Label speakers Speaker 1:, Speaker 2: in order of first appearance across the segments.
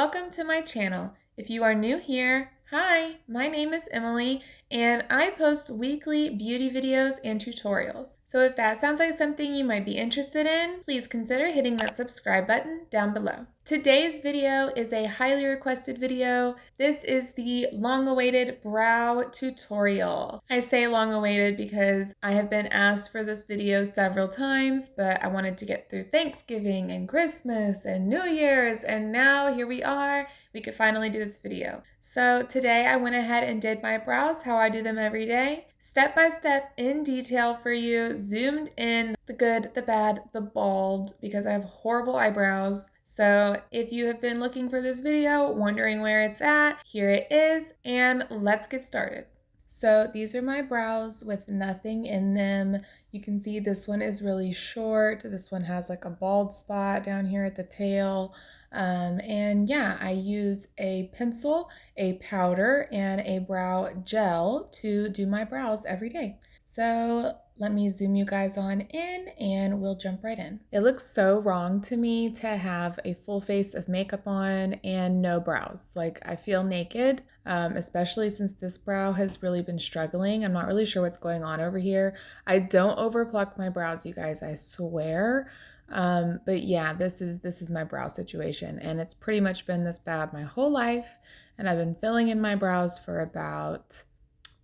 Speaker 1: Welcome to my channel. If you are new here, hi, my name is Emily and I post weekly beauty videos and tutorials. So if that sounds like something you might be interested in, please consider hitting that subscribe button down below. Today's video is a highly requested video. This is the long-awaited brow tutorial. I say long-awaited because I have been asked for this video several times, but I wanted to get through Thanksgiving and Christmas and New Year's, and now here we are. We could finally do this video. So today I went ahead and did my brows how I do them every day, step by step in detail for you, zoomed in the good, the bad, the bald, because I have horrible eyebrows. So if you have been looking for this video, wondering where it's at, here it is, and let's get started. So these are my brows with nothing in them. You can see this one is really short. This one has like a bald spot down here at the tail. And yeah, I use a pencil, a powder, and a brow gel to do my brows every day. So let me zoom you guys on in and we'll jump right in. It looks so wrong to me to have a full face of makeup on and no brows. Like I feel naked, especially since this brow has really been struggling. I'm not really sure what's going on over here. I don't overpluck my brows, you guys, I swear. But yeah, this is my brow situation, and it's pretty much been this bad my whole life. And I've been filling in my brows for about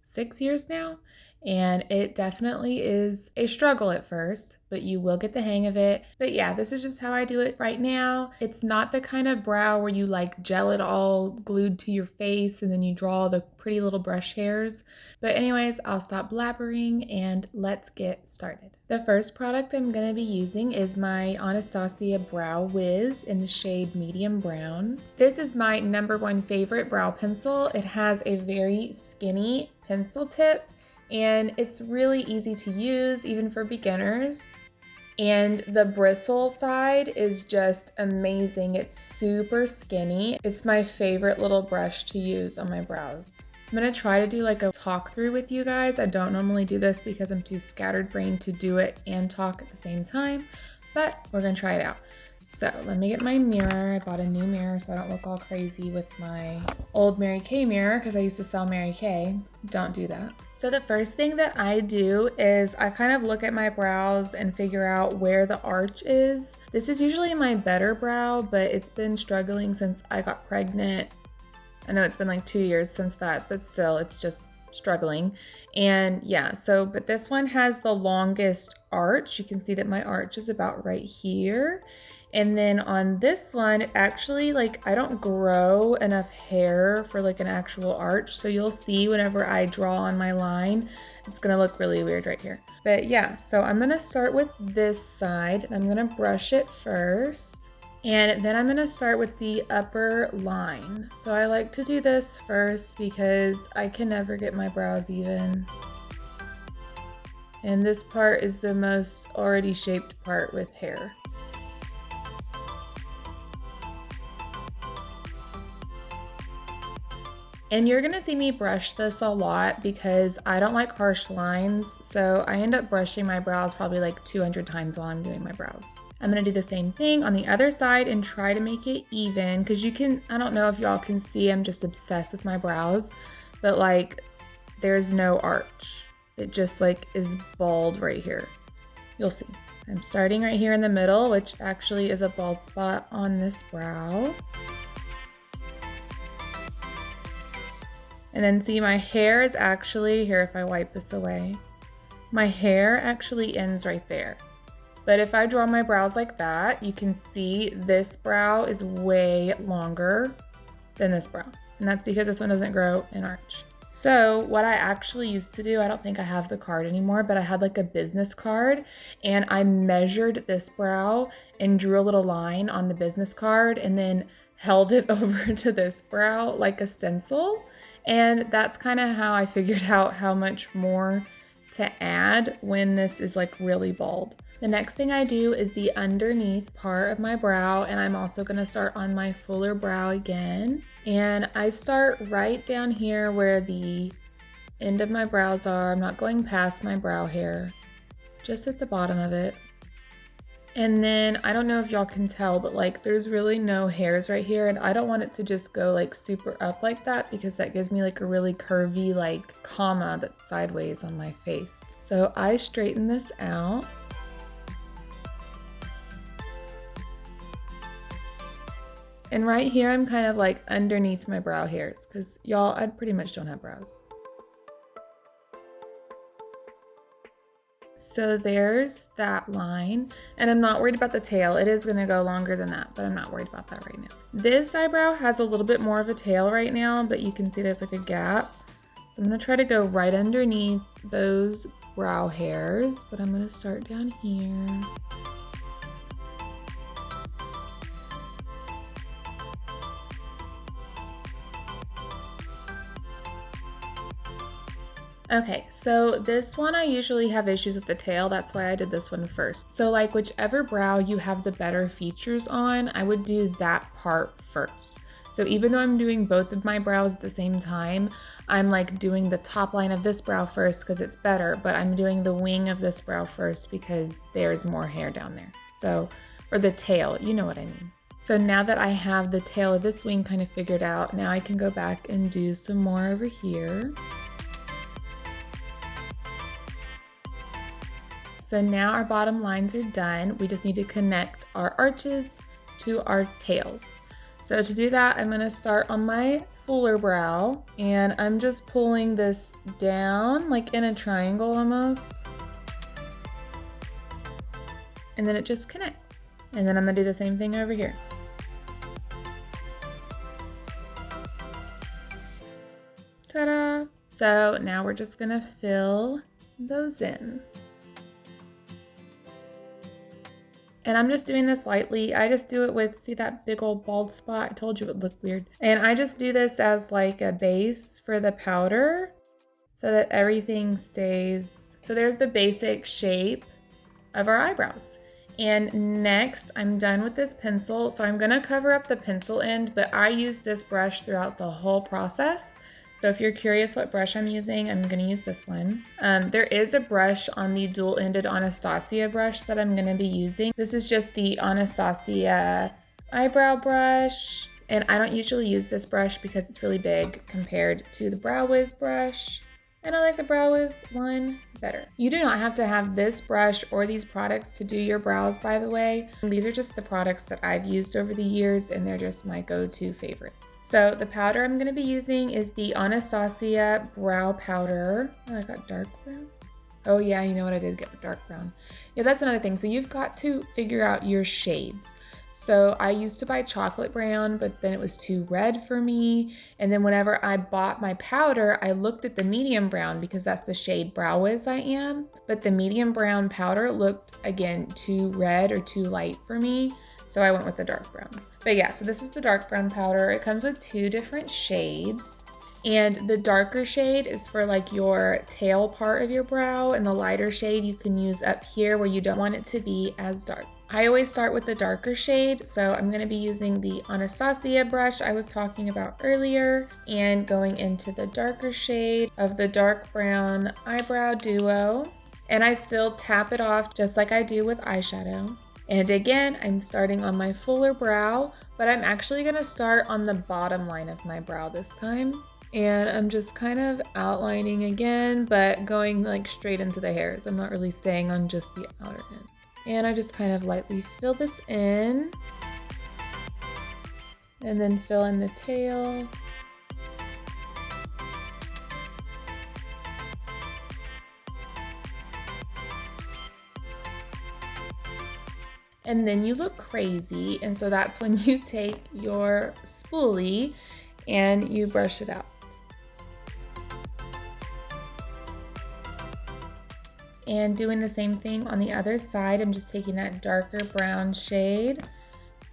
Speaker 1: 6 years now. And it definitely is a struggle at first, but you will get the hang of it. But yeah, this is just how I do it right now. It's not the kind of brow where you like gel it all glued to your face and then you draw the pretty little brush hairs. But anyways, I'll stop blabbering and let's get started. The first product I'm going to be using is my Anastasia Brow Wiz in the shade medium brown. This is my #1 favorite brow pencil. It has a very skinny pencil tip, and it's really easy to use even for beginners. And the bristle side is just amazing. It's super skinny. It's my favorite little brush to use on my brows. I'm gonna try to do like a talk through with you guys. I don't normally do this because I'm too scattered brained to do it and talk at the same time, but we're gonna try it out. So let me get my mirror. I bought a new mirror so I don't look all crazy with my old Mary Kay mirror because I used to sell Mary Kay. Don't do that. So the first thing that I do is I kind of look at my brows and figure out where the arch is. This is usually my better brow, but it's been struggling since I got pregnant. I know it's been like 2 years since that, but still it's just struggling. And yeah, but this one has the longest arch. You can see that my arch is about right here. And then on this one, it actually, like, I don't grow enough hair for like an actual arch. So you'll see whenever I draw on my line, it's gonna look really weird right here. But yeah, so I'm gonna start with this side and I'm gonna brush it first. And then I'm gonna start with the upper line. So I like to do this first because I can never get my brows even. And this part is the most already shaped part with hair. And you're gonna see me brush this a lot because I don't like harsh lines. So I end up brushing my brows probably like 200 times while I'm doing my brows. I'm gonna do the same thing on the other side and try to make it even because you can, I don't know if y'all can see, I'm just obsessed with my brows, but like there's no arch. It just like is bald right here. You'll see. I'm starting right here in the middle, which actually is a bald spot on this brow. And then see, my hair is actually, here if I wipe this away, my hair actually ends right there. But if I draw my brows like that, you can see this brow is way longer than this brow. And that's because this one doesn't grow an arch. So what I actually used to do, I don't think I have the card anymore, but I had like a business card and I measured this brow and drew a little line on the business card and then held it over to this brow like a stencil. And that's kind of how I figured out how much more to add when this is like really bald. The next thing I do is the underneath part of my brow, and I'm also going to start on my fuller brow again. And I start right down here where the end of my brows are. I'm not going past my brow hair, just at the bottom of it. And then I don't know if y'all can tell, but like there's really no hairs right here, and I don't want it to just go like super up like that because that gives me like a really curvy like comma that's sideways on my face. So I straighten this out. And right here I'm kind of like underneath my brow hairs because y'all, I pretty much don't have brows. So there's that line, and I'm not worried about the tail. It is gonna go longer than that, but I'm not worried about that right now. This eyebrow has a little bit more of a tail right now, but you can see there's like a gap. So I'm gonna try to go right underneath those brow hairs, but I'm gonna start down here. Okay, so this one I usually have issues with the tail, that's why I did this one first. So like whichever brow you have the better features on, I would do that part first. So even though I'm doing both of my brows at the same time, I'm like doing the top line of this brow first because it's better, but I'm doing the wing of this brow first because there's more hair down there. So, or the tail, you know what I mean. So now that I have the tail of this wing kind of figured out, now I can go back and do some more over here. So now our bottom lines are done. We just need to connect our arches to our tails. So to do that, I'm gonna start on my fuller brow, and I'm just pulling this down like in a triangle almost. And then it just connects. And then I'm gonna do the same thing over here. Ta-da! So now we're just gonna fill those in. And I'm just doing this lightly. I just do it with, see that big old bald spot? I told you it would look weird. And I just do this as like a base for the powder so that everything stays. So there's the basic shape of our eyebrows. And next, I'm done with this pencil. So I'm gonna cover up the pencil end, but I use this brush throughout the whole process. So if you're curious what brush I'm using, I'm gonna use this one. There is a brush on the dual-ended Anastasia brush that I'm gonna be using. This is just the Anastasia eyebrow brush. And I don't usually use this brush because it's really big compared to the Brow Wiz brush. And I like the Brow Wiz one better. You do not have to have this brush or these products to do your brows, by the way. These are just the products that I've used over the years, and they're just my go-to favorites. So the powder I'm gonna be using is the Anastasia brow powder. Oh, I got dark brown. Oh yeah, you know what, I did get dark brown. Yeah, that's another thing. So you've got to figure out your shades. So I used to buy chocolate brown, but then it was too red for me. And then whenever I bought my powder, I looked at the medium brown because that's the shade Brow Wiz I am. But the medium brown powder looked, again, too red or too light for me. So I went with the dark brown. But yeah, so this is the dark brown powder. It comes with 2 different shades. And the darker shade is for like your tail part of your brow, and the lighter shade you can use up here where you don't want it to be as dark. I always start with the darker shade, so I'm going to be using the Anastasia brush I was talking about earlier and going into the darker shade of the dark brown eyebrow duo. And I still tap it off just like I do with eyeshadow. And again, I'm starting on my fuller brow, but I'm actually going to start on the bottom line of my brow this time. And I'm just kind of outlining again, but going like straight into the hairs. I'm not really staying on just the outer end. And I just kind of lightly fill this in. And then fill in the tail. And then you look crazy. And so that's when you take your spoolie and you brush it out. And doing the same thing on the other side, I'm just taking that darker brown shade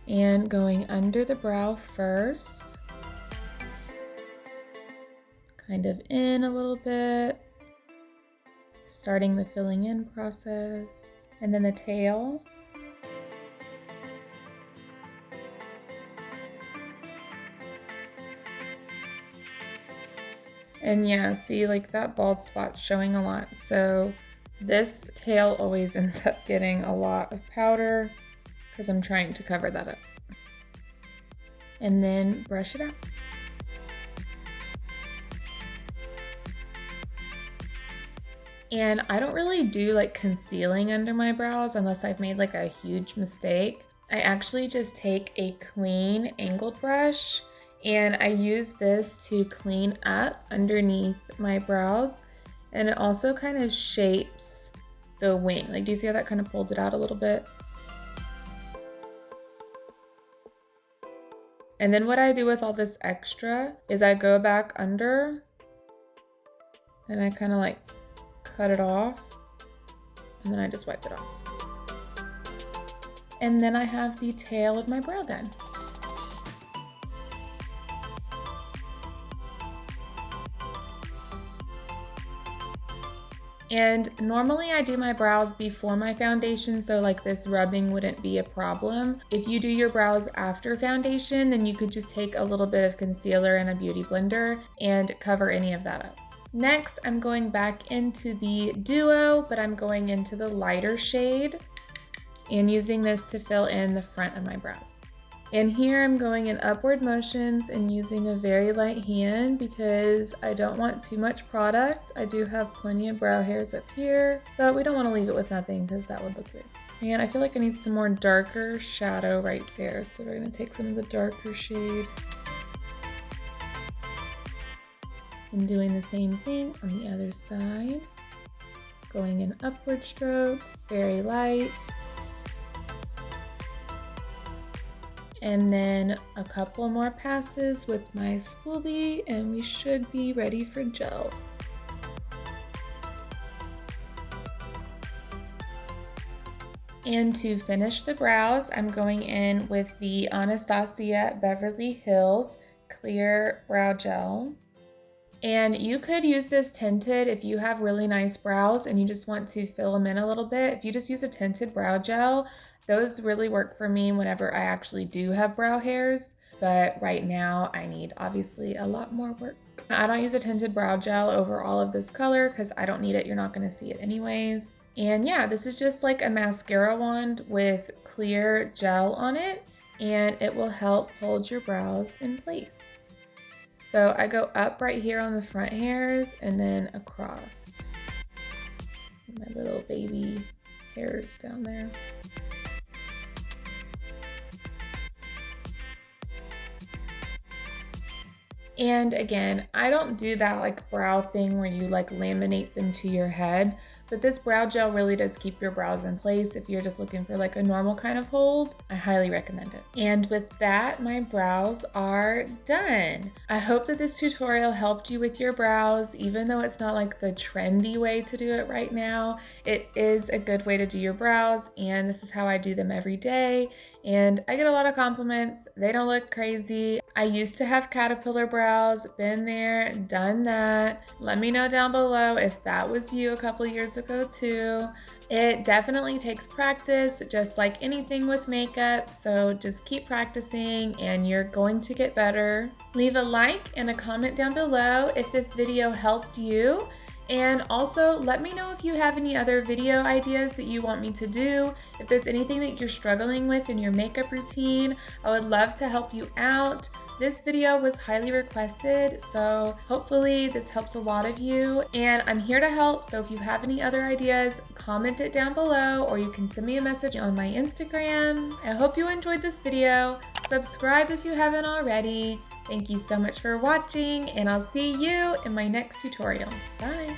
Speaker 1: and going under the brow first. Kind of in a little bit. Starting the filling in process. And then the tail. And yeah, see, like that bald spot's showing a lot. So this tail always ends up getting a lot of powder. because I'm trying to cover that up. And then brush it out. And I don't really do like concealing under my brows unless I've made like a huge mistake. I actually just take a clean angled brush and I use this to clean up underneath my brows. And it also kind of shapes the wing. Like, do you see how that kind of pulled it out a little bit? And then what I do with all this extra is I go back under and I kind of like cut it off, and then I just wipe it off. And then I have the tail of my brow done. And normally I do my brows before my foundation, so like this rubbing wouldn't be a problem. If you do your brows after foundation, then you could just take a little bit of concealer and a beauty blender and cover any of that up. Next, I'm going back into the Duo, but I'm going into the lighter shade and using this to fill in the front of my brows. And here I'm going in upward motions and using a very light hand because I don't want too much product. I do have plenty of brow hairs up here, but we don't want to leave it with nothing because that would look weird. And I feel like I need some more darker shadow right there. So we're going to take some of the darker shade. And doing the same thing on the other side. Going in upward strokes, very light. And then a couple more passes with my spoolie and we should be ready for gel. And to finish the brows, I'm going in with the Anastasia Beverly Hills Clear Brow Gel. And you could use this tinted if you have really nice brows and you just want to fill them in a little bit. If you just use a tinted brow gel, those really work for me whenever I actually do have brow hairs. But right now I need obviously a lot more work. I don't use a tinted brow gel over all of this color because I don't need it. You're not going to see it anyways. And yeah, this is just like a mascara wand with clear gel on it, and it will help hold your brows in place. So I go up right here on the front hairs and then across. My little baby hairs down there. And again, I don't do that like brow thing where you like laminate them to your head, but this brow gel really does keep your brows in place. If you're just looking for like a normal kind of hold, I highly recommend it. And with that, my brows are done. I hope that this tutorial helped you with your brows, even though it's not like the trendy way to do it right now. It is a good way to do your brows, and this is how I do them every day. And I get a lot of compliments. They don't look crazy. I used to have caterpillar brows, been there, done that. Let me know down below if that was you a couple years ago too. It definitely takes practice, just like anything with makeup, so just keep practicing and you're going to get better. Leave a like and a comment down below if this video helped you. And also let me know if you have any other video ideas that you want me to do. If there's anything that you're struggling with in your makeup routine, I would love to help you out. This video was highly requested, so hopefully this helps a lot of you. And I'm here to help, so if you have any other ideas, comment it down below or you can send me a message on my Instagram. I hope you enjoyed this video. Subscribe if you haven't already. Thank you so much for watching, and I'll see you in my next tutorial. Bye!